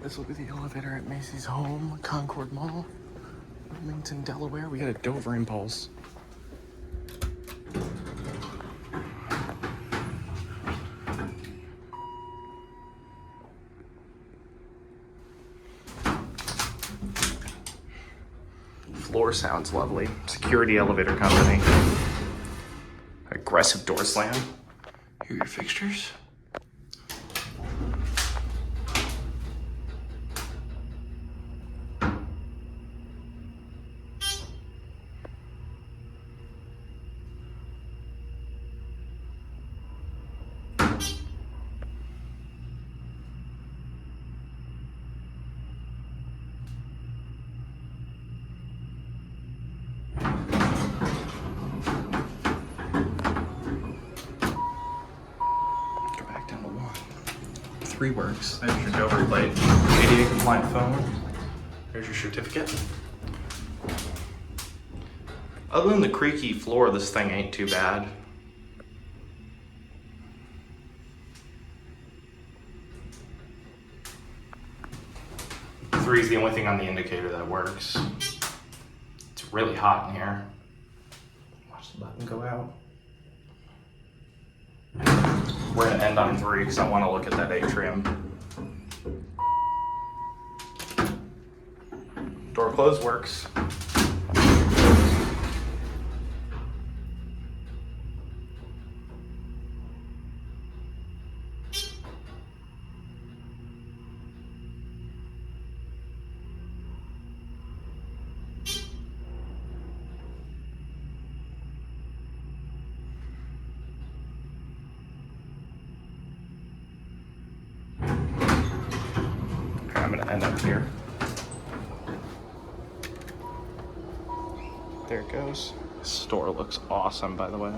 This will be the elevator at Macy's home, Concord Mall, Wilmington, Delaware. We got a Dover impulse. Floor sounds lovely. Security elevator company. Aggressive door slam. Here are your fixtures. Go back down to 1. 3 works. There's your Dover plate. ADA compliant phone. There's your certificate. Other than the creaky floor, this thing ain't too bad. Three is the only thing on the indicator that works. It's really hot in here. Watch the button go out. We're gonna end on 3 because I want to look at that atrium. Door close works. I'm gonna end up here. There it goes. This store looks awesome, by the way.